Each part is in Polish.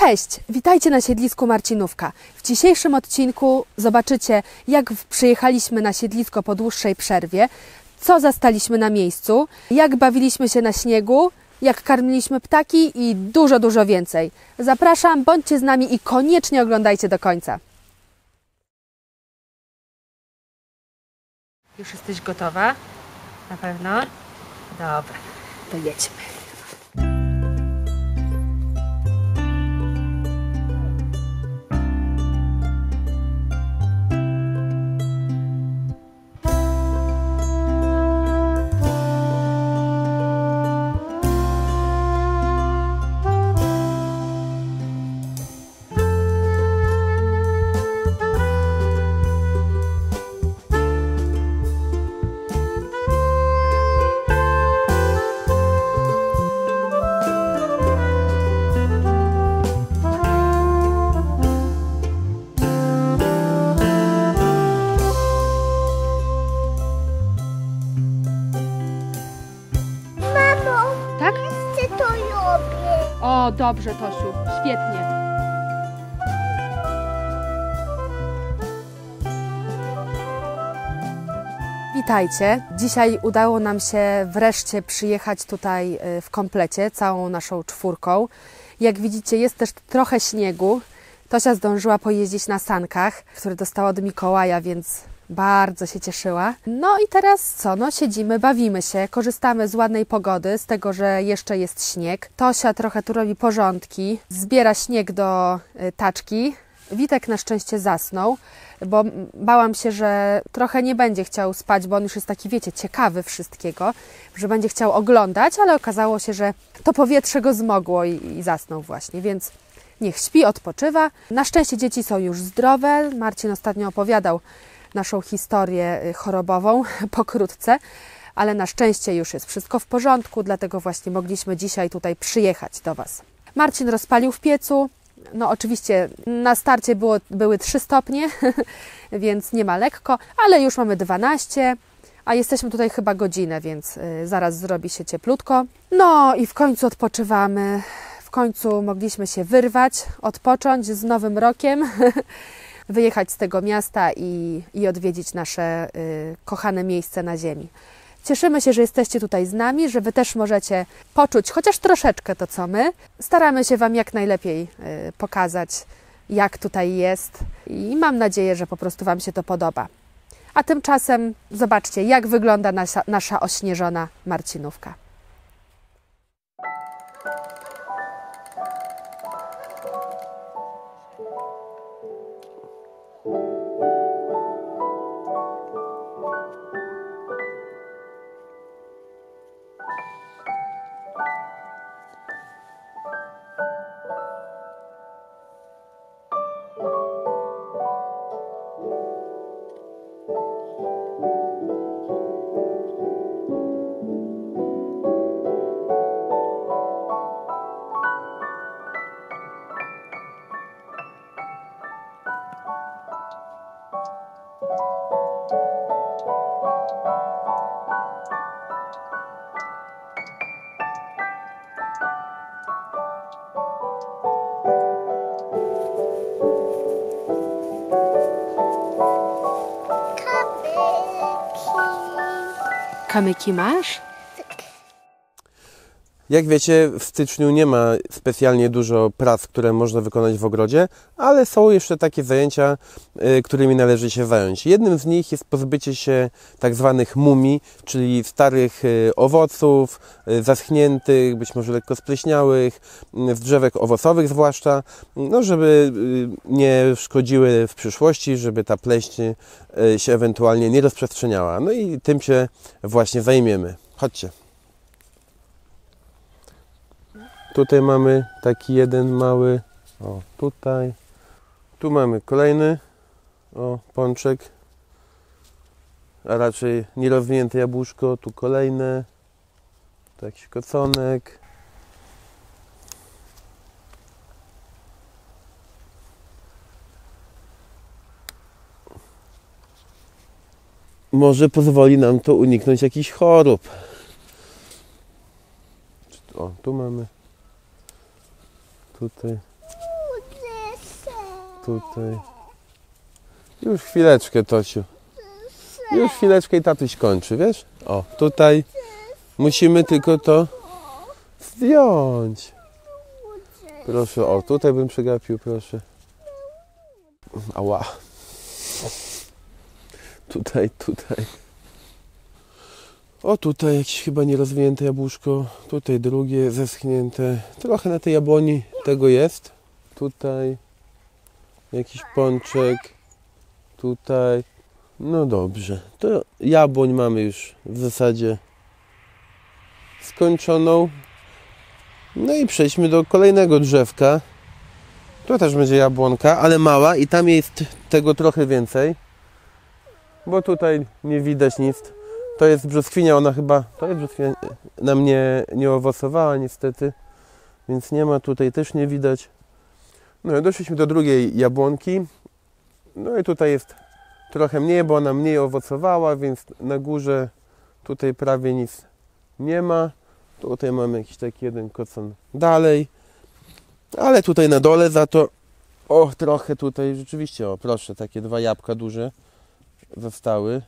Cześć! Witajcie na siedlisku Marcinówka. W dzisiejszym odcinku zobaczycie, jak przyjechaliśmy na siedlisko po dłuższej przerwie, co zastaliśmy na miejscu, jak bawiliśmy się na śniegu, jak karmiliśmy ptaki i dużo więcej. Zapraszam, bądźcie z nami i koniecznie oglądajcie do końca. Już jesteś gotowa? Na pewno? Dobra, to jedźmy. O, dobrze, Tosiu, świetnie. Witajcie. Dzisiaj udało nam się wreszcie przyjechać tutaj w komplecie, całą naszą czwórką. Jak widzicie, jest też trochę śniegu. Tosia zdążyła pojeździć na sankach, które dostała od Mikołaja, więc bardzo się cieszyła. No i teraz co? No siedzimy, bawimy się, korzystamy z ładnej pogody, z tego, że jeszcze jest śnieg. Tosia trochę tu robi porządki, zbiera śnieg do taczki. Witek na szczęście zasnął, bo bałam się, że trochę nie będzie chciał spać, bo on już jest taki, wiecie, ciekawy wszystkiego, że będzie chciał oglądać, ale okazało się, że to powietrze go zmogło i zasnął właśnie, więc niech śpi, odpoczywa. Na szczęście dzieci są już zdrowe. Marcin ostatnio opowiadał naszą historię chorobową pokrótce, ale na szczęście już jest wszystko w porządku, dlatego właśnie mogliśmy dzisiaj tutaj przyjechać do Was. Marcin rozpalił w piecu, no oczywiście na starcie były 3 stopnie, więc nie ma lekko, ale już mamy 12, a jesteśmy tutaj chyba godzinę, więc zaraz zrobi się cieplutko. No i w końcu odpoczywamy, w końcu mogliśmy się wyrwać, odpocząć z Nowym Rokiem, wyjechać z tego miasta i odwiedzić nasze kochane miejsce na ziemi. Cieszymy się, że jesteście tutaj z nami, że Wy też możecie poczuć chociaż troszeczkę to, co my. Staramy się Wam jak najlepiej pokazać, jak tutaj jest i mam nadzieję, że po prostu Wam się to podoba. A tymczasem zobaczcie, jak wygląda nasza ośnieżona Marcinówka. Kamyki masz? Jak wiecie, w styczniu nie ma specjalnie dużo prac, które można wykonać w ogrodzie, ale są jeszcze takie zajęcia, którymi należy się zająć. Jednym z nich jest pozbycie się tak zwanych mumii, czyli starych owoców, zaschniętych, być może lekko spleśniałych, z drzewek owocowych zwłaszcza, no żeby nie szkodziły w przyszłości, żeby ta pleśń się ewentualnie nie rozprzestrzeniała. No i tym się właśnie zajmiemy. Chodźcie. Tutaj mamy taki jeden mały, o tutaj, tu mamy kolejny, o pączek, a raczej nierozwinięte jabłuszko, tu kolejne, tu jakiś koconek. Może pozwoli nam to uniknąć jakichś chorób. O, tu mamy. Tutaj. tutaj. Już chwileczkę, Tosiu. Już chwileczkę i tatuś kończy, wiesz? O, tutaj musimy tylko to zdjąć. Proszę, o, tutaj bym przegapił, proszę. Ała. Tutaj. O, tutaj jakieś chyba nierozwinięte jabłuszko. Tutaj drugie zeschnięte. Trochę na tej jabłoni tego jest. Tutaj jakiś pączek. Tutaj. No dobrze. To jabłoń mamy już w zasadzie skończoną. No i przejdźmy do kolejnego drzewka. Tu też będzie jabłonka, ale mała i tam jest tego trochę więcej. Bo tutaj nie widać nic. To jest brzoskwinia, ona chyba... To jest brzoskwinia, na mnie nie owocowała niestety. Więc nie ma, tutaj też nie widać. No i doszliśmy do drugiej jabłonki. No i tutaj jest trochę mniej, bo ona mniej owocowała, więc na górze tutaj prawie nic nie ma. Tutaj mamy jakiś taki jeden kocon dalej. Ale tutaj na dole za to, o, trochę tutaj rzeczywiście, o proszę, takie 2 jabłka duże zostały.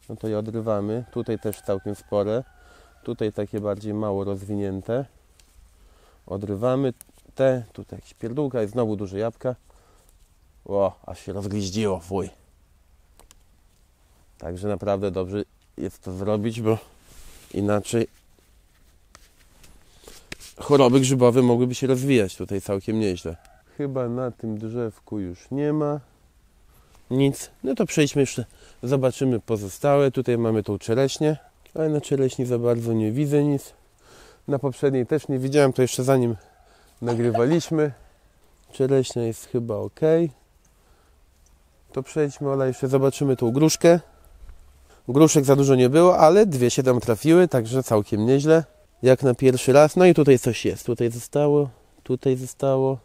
No to je odrywamy. Tutaj też całkiem spore. Tutaj takie bardziej mało rozwinięte. Odrywamy te. Tutaj jakiś pierdółka i znowu duże jabłka. O, aż się rozgwiździło, fuj. Także naprawdę dobrze jest to zrobić, bo inaczej choroby grzybowe mogłyby się rozwijać tutaj całkiem nieźle. Chyba na tym drzewku już nie ma nic. No to przejdźmy jeszcze, zobaczymy pozostałe. Tutaj mamy tą czereśnię, ale na czereśni za bardzo nie widzę nic. Na poprzedniej też nie widziałem, to jeszcze zanim nagrywaliśmy. Czereśnia jest chyba ok. To przejdźmy, Ola, jeszcze zobaczymy tą gruszkę. Gruszek za dużo nie było, ale 2 się tam trafiły, także całkiem nieźle. Jak na pierwszy raz. No i tutaj coś jest. Tutaj zostało. Tutaj zostało.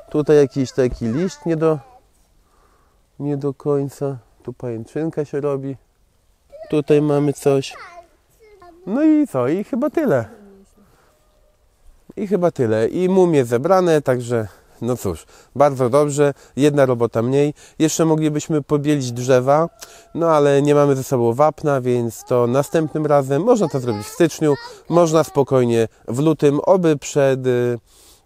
Tutaj jakiś taki liść nie do końca. Tu pajęczynka się robi. Tutaj mamy coś. No i co? I chyba tyle. I mumie zebrane, także no cóż, bardzo dobrze. Jedna robota mniej. Jeszcze moglibyśmy pobielić drzewa, no ale nie mamy ze sobą wapna, więc to następnym razem. Można to zrobić w styczniu, można spokojnie w lutym, oby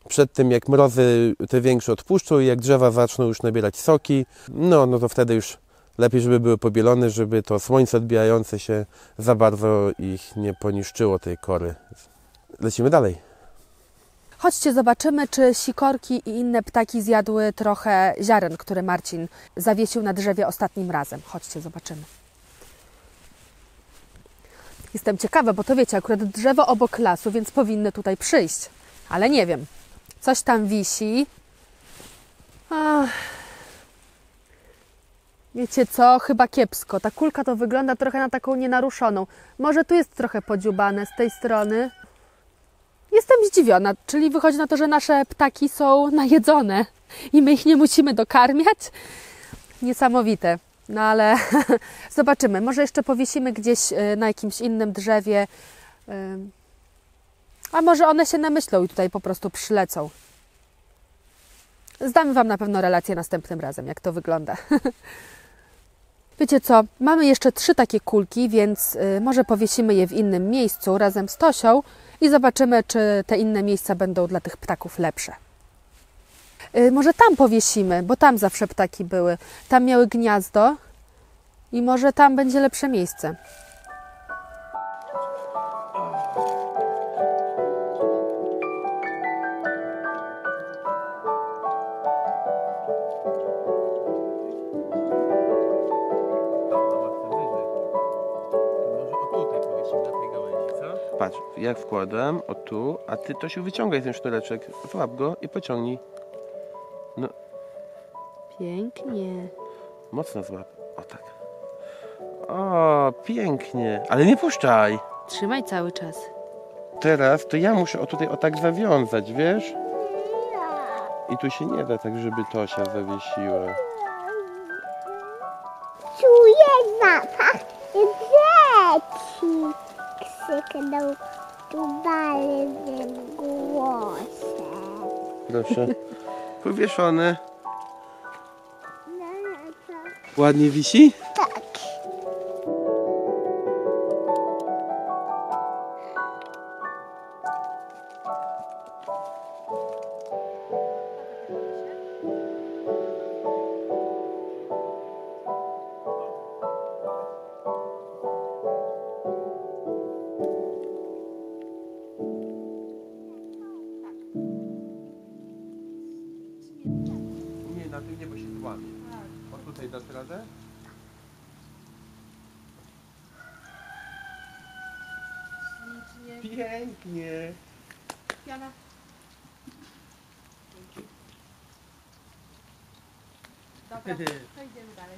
przed tym jak mrozy te większe odpuszczą i jak drzewa zaczną już nabierać soki, no to wtedy już lepiej, żeby były pobielone, żeby to słońce odbijające się za bardzo ich nie poniszczyło, tej kory. Lecimy dalej. Chodźcie, zobaczymy, czy sikorki i inne ptaki zjadły trochę ziaren, które Marcin zawiesił na drzewie ostatnim razem. Chodźcie, zobaczymy. Jestem ciekawa, bo to wiecie, akurat drzewo obok lasu, więc powinny tutaj przyjść. Ale nie wiem. Coś tam wisi. Wiecie co? Chyba kiepsko. Ta kulka to wygląda trochę na taką nienaruszoną. Może tu jest trochę podziubane z tej strony. Jestem zdziwiona, czyli wychodzi na to, że nasze ptaki są najedzone i my ich nie musimy dokarmiać. Niesamowite. No ale zobaczymy. Może jeszcze powiesimy gdzieś na jakimś innym drzewie. A może one się namyślą i tutaj po prostu przylecą. Zdamy Wam na pewno relację następnym razem, jak to wygląda. Wiecie co? Mamy jeszcze 3 takie kulki, więc może powiesimy je w innym miejscu razem z Tosią i zobaczymy, czy te inne miejsca będą dla tych ptaków lepsze. Może tam powiesimy, bo tam zawsze ptaki były. Tam miały gniazdo i może tam będzie lepsze miejsce. Patrz, jak wkładam, o tu, a ty to się wyciągaj ten sznureczek, złap go i pociągnij. No. Pięknie. Mocno złap, o tak. O, pięknie, ale nie puszczaj. Trzymaj cały czas. Teraz to ja muszę tutaj o tak zawiązać, wiesz? I tu się nie da tak, żeby Tosia zawiesiła. Czuję zapach dzieci. Krzyknął Tubalem głosem. Proszę. Powieszone. Ładnie wisi? Tak. Nie, na tym nie, bo się złamie. O, tutaj dasz radę? Pięknie. Piana. Dobra, to idziemy dalej.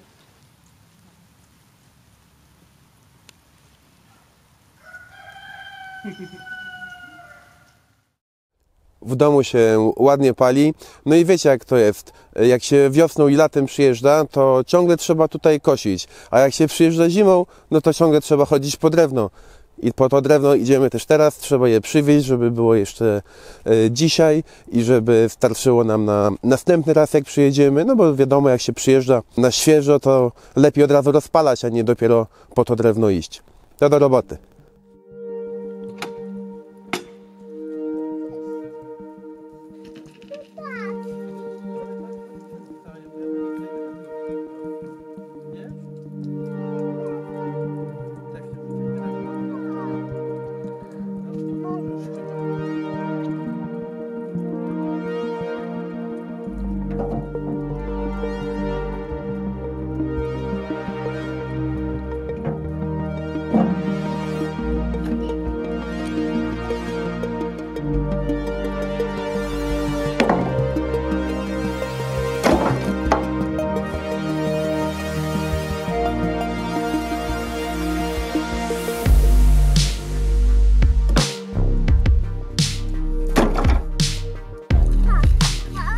W domu się ładnie pali. No i wiecie jak to jest. Jak się wiosną i latem przyjeżdża, to ciągle trzeba tutaj kosić. A jak się przyjeżdża zimą, no to ciągle trzeba chodzić po drewno. I po to drewno idziemy też teraz. Trzeba je przywieźć, żeby było jeszcze dzisiaj i żeby starczyło nam na następny raz jak przyjedziemy. No bo wiadomo, jak się przyjeżdża na świeżo, to lepiej od razu rozpalać, a nie dopiero po to drewno iść. To do roboty.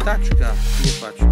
Taczka, nie paczka.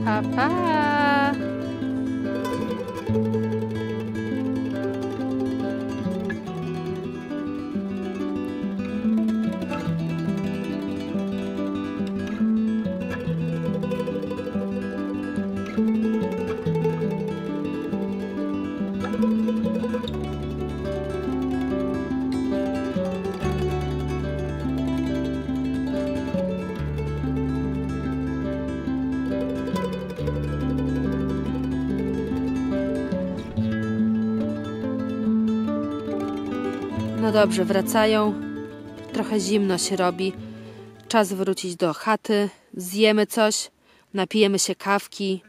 Pa, pa. No dobrze, wracają. Trochę zimno się robi. Czas wrócić do chaty. Zjemy coś, napijemy się kawki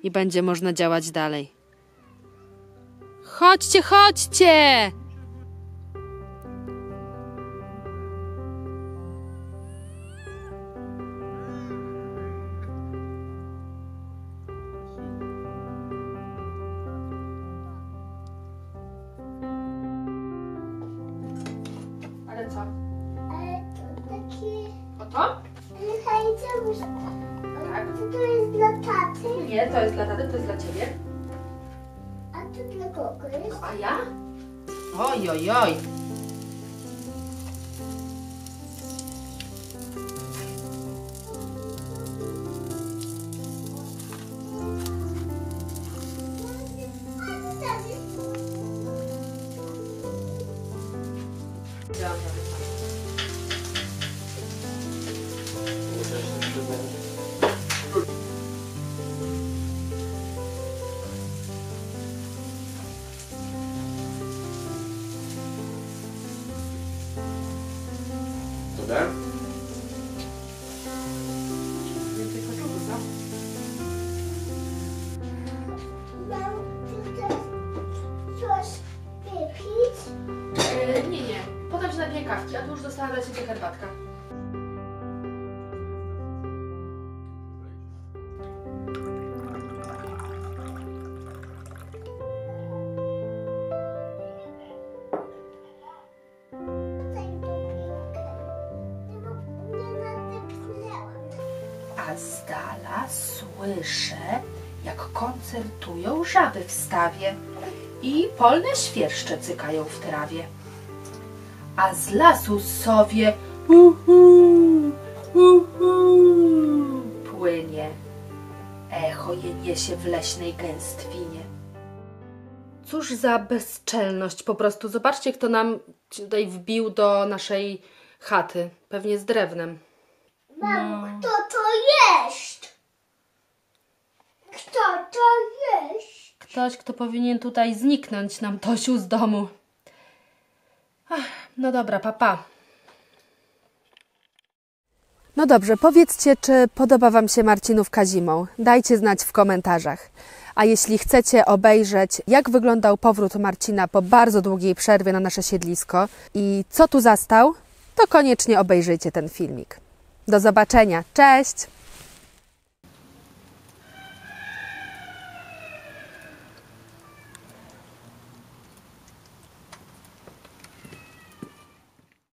i będzie można działać dalej. Chodźcie, chodźcie! Ale co? Ale to taki... Oto? Hejcie, Tak. to jest dla taty, Nie, to jest dla taty, to jest dla ciebie. a to dla kogo jest? A ja? Oj, oj, oj. Dobra. Więcej kaczury, co? Mam coś wypić? Nie. Podam ci najpierw kawki, a tu już została dla Ciebie herbatka. A z dala słyszę, jak koncertują żaby w stawie i polne świerszcze cykają w trawie. A z lasu sowie płynie. Echo je niesie w leśnej gęstwinie. Cóż za bezczelność po prostu. Zobaczcie, kto nam tutaj wbił do naszej chaty. Pewnie z drewnem. Mamo, kto to jest? Kto to jest? Ktoś, kto powinien tutaj zniknąć nam, Tosiu, z domu. No dobra, papa. No dobrze, powiedzcie, czy podoba Wam się Marcinówka zimą. Dajcie znać w komentarzach. A jeśli chcecie obejrzeć, jak wyglądał powrót Marcina po bardzo długiej przerwie na nasze siedlisko i co tu zastał, to koniecznie obejrzyjcie ten filmik. Do zobaczenia. Cześć!